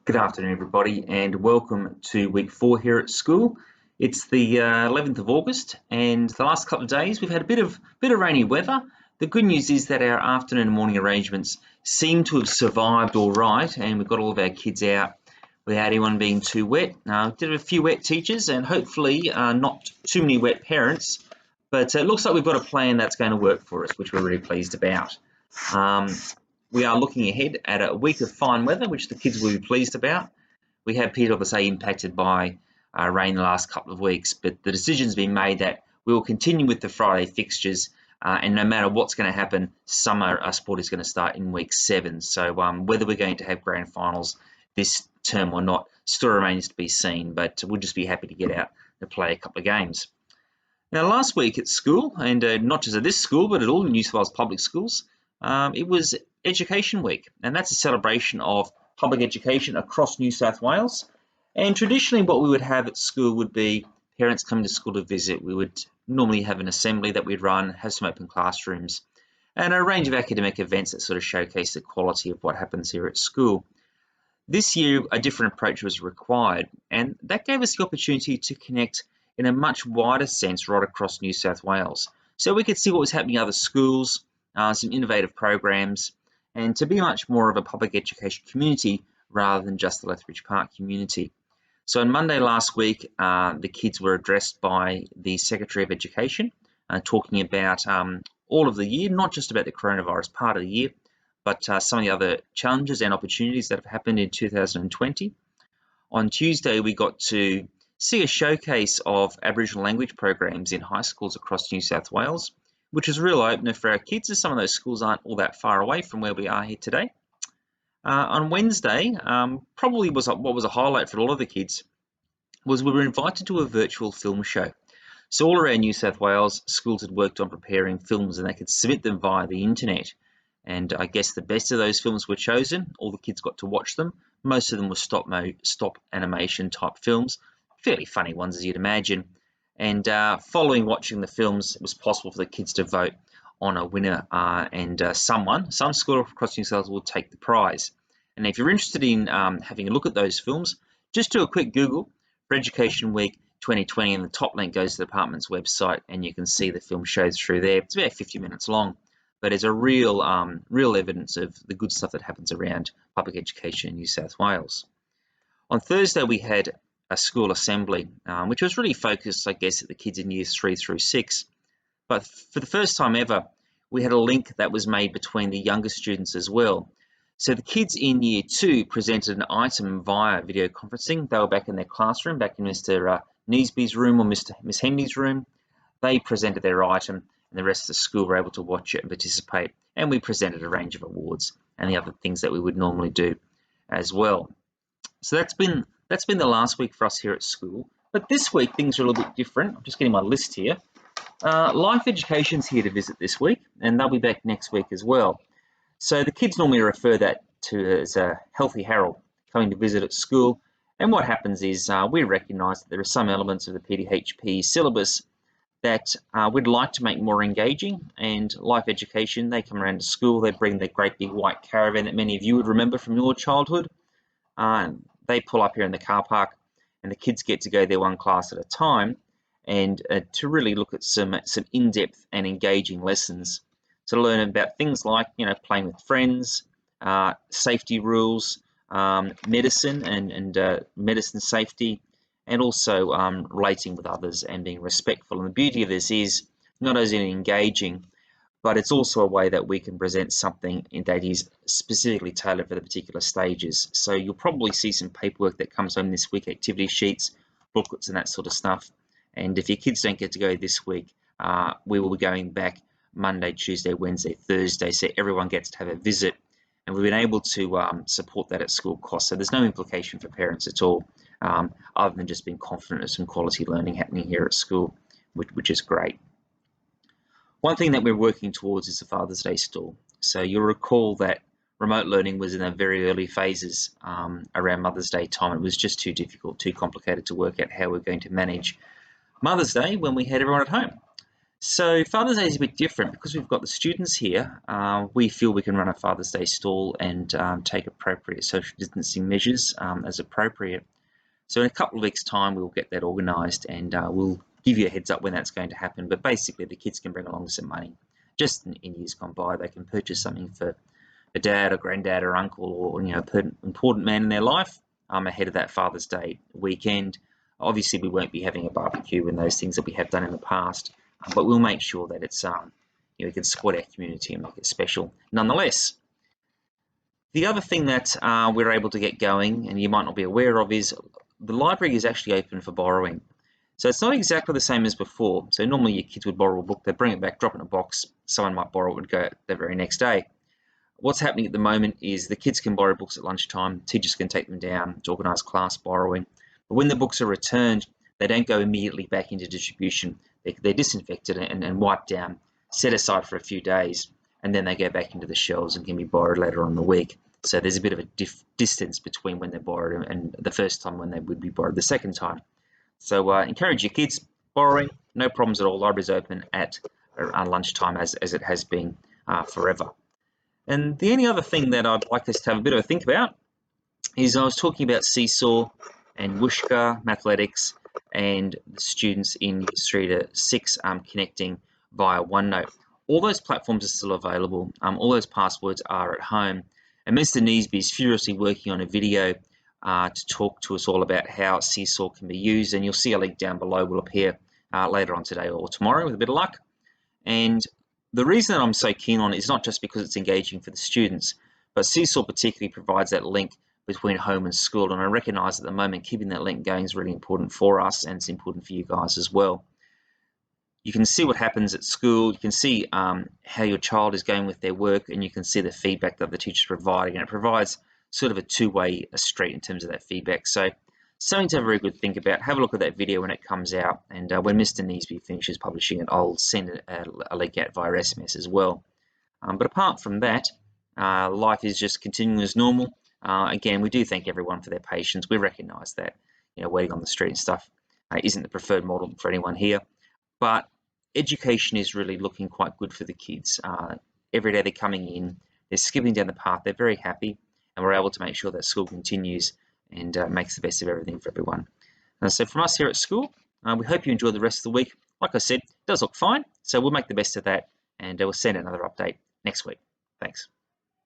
Good afternoon, everybody, and welcome to week 4 here at school. It's the 11th of August, and the last couple of days we've had a bit of rainy weather. The good news is that our afternoon and morning arrangements seem to have survived all right, and we've got all of our kids out without anyone being too wet. Did have a few wet teachers, and hopefully not too many wet parents. But it looks like we've got a plan that's going to work for us, which we're really pleased about. We are looking ahead at a week of fine weather, which the kids will be pleased about. We have been obviously impacted by rain the last couple of weeks, but the decision's been made that we will continue with the Friday fixtures, and no matter what's going to happen, summer sport is going to start in week 7. So whether we're going to have grand finals this term or not still remains to be seen, but we'll just be happy to get out and play a couple of games. Now, last week at school, and not just at this school, but at all the New South Wales public schools, it was Education Week, and that's a celebration of public education across New South Wales. And traditionally what we would have at school would be parents coming to school to visit. We would normally have an assembly that we'd run, have some open classrooms, and a range of academic events that sort of showcase the quality of what happens here at school. This year, a different approach was required, and that gave us the opportunity to connect in a much wider sense right across New South Wales. So we could see what was happening in other schools, some innovative programs, and to be much more of a public education community rather than just the Lethbridge Park community. So on Monday last week, the kids were addressed by the Secretary of Education, talking about all of the year, not just about the coronavirus part of the year, but some of the other challenges and opportunities that have happened in 2020. On Tuesday, we got to see a showcase of Aboriginal language programs in high schools across New South Wales, which is a real opener for our kids, as some of those schools aren't all that far away from where we are here today. On Wednesday, probably what was a highlight for a lot of the kids was we were invited to a virtual film show. So all around New South Wales, schools had worked on preparing films and they could submit them via the internet. And I guess the best of those films were chosen. All the kids got to watch them. Most of them were stop animation type films, fairly funny ones as you'd imagine. And following watching the films, it was possible for the kids to vote on a winner, and some school across New South Wales will take the prize. And if you're interested in having a look at those films, just do a quick Google for Education Week 2020, and the top link goes to the department's website, and you can see the film shows through there. It's about 50 minutes long, but it's a real evidence of the good stuff that happens around public education in New South Wales. On Thursday, we had a school assembly, which was really focused, I guess, at the kids in years 3 through 6. But for the first time ever, we had a link that was made between the younger students as well. So the kids in year 2 presented an item via video conferencing. They were back in their classroom, back in Mr. Neesby's room or Miss Hendy's room. They presented their item, and the rest of the school were able to watch it and participate. And we presented a range of awards and the other things that we would normally do as well. So that's been the last week for us here at school. But this week, things are a little bit different. I'm just getting my list here. Life Education's here to visit this week, and they'll be back next week as well. So the kids normally refer that to as a Healthy Herald coming to visit at school. And what happens is we recognise that there are some elements of the PDHP syllabus that we'd like to make more engaging. And Life Education, they come around to school, they bring their great big white caravan that many of you would remember from your childhood. They pull up here in the car park, and the kids get to go there one class at a time, and to really look at some in-depth and engaging lessons to learn about things like, playing with friends, safety rules, medicine and medicine safety, and also relating with others and being respectful. And the beauty of this is not only engaging, but it's also a way that we can present something that is specifically tailored for the particular stages. So you'll probably see some paperwork that comes home this week, activity sheets, booklets and that sort of stuff. And if your kids don't get to go this week, we will be going back Monday, Tuesday, Wednesday, Thursday, so everyone gets to have a visit. And we've been able to support that at school cost. So there's no implication for parents at all, other than just being confident of some quality learning happening here at school, which is great. One thing that we're working towards is the Father's Day stall. So you'll recall that remote learning was in the very early phases around Mother's Day time. It was just too difficult, too complicated to work out how we're going to manage Mother's Day when we had everyone at home. So Father's Day is a bit different because we've got the students here. We feel we can run a Father's Day stall and take appropriate social distancing measures as appropriate. So in a couple of weeks' time, we'll get that organised and we'll give you a heads up when that's going to happen. But basically, the kids can bring along some money. Just in years gone by, they can purchase something for a dad or granddad or uncle or important man in their life ahead of that Father's Day weekend. Obviously, we won't be having a barbecue and those things that we have done in the past, but we'll make sure that it's we can support our community and make it special nonetheless. The other thing that we're able to get going, and you might not be aware of, is the library is actually open for borrowing. So it's not exactly the same as before. So normally your kids would borrow a book, they'd bring it back, drop it in a box, someone might borrow it and go the very next day. What's happening at the moment is the kids can borrow books at lunchtime, teachers can take them down to organise class borrowing. But when the books are returned, they don't go immediately back into distribution. They're disinfected and wiped down, set aside for a few days, and then they go back into the shelves and can be borrowed later on in the week. So there's a bit of a distance between when they're borrowed and the first time when they would be borrowed the second time. So encourage your kids borrowing, no problems at all. Library's open at lunchtime as it has been forever. And the only other thing that I'd like us to have a bit of a think about is I was talking about Seesaw and Whooshka, Mathletics, and the students in Years 3 to 6 connecting via OneNote. All those platforms are still available. All those passwords are at home. And Mr. Neesby is furiously working on a video to talk to us all about how Seesaw can be used. And you'll see a link down below will appear later on today or tomorrow with a bit of luck. And the reason that I'm so keen on it is not just because it's engaging for the students, but Seesaw particularly provides that link between home and school. And I recognise at the moment keeping that link going is really important for us, and it's important for you guys as well. You can see what happens at school. You can see how your child is going with their work, and you can see the feedback that the teacher's providing. And it provides sort of a two-way street in terms of that feedback. So something to have a very good think about. Have a look at that video when it comes out. And when Mr. Neesby finishes publishing it, I'll send a link out via SMS as well. But apart from that, life is just continuing as normal. Again, we do thank everyone for their patience. We recognise that waiting on the street and stuff isn't the preferred model for anyone here. But education is really looking quite good for the kids. Every day they're coming in, they're skipping down the path, they're very happy, and we're able to make sure that school continues and makes the best of everything for everyone. So from us here at school, we hope you enjoy the rest of the week. Like I said, it does look fine, so we'll make the best of that, and we'll send another update next week. Thanks.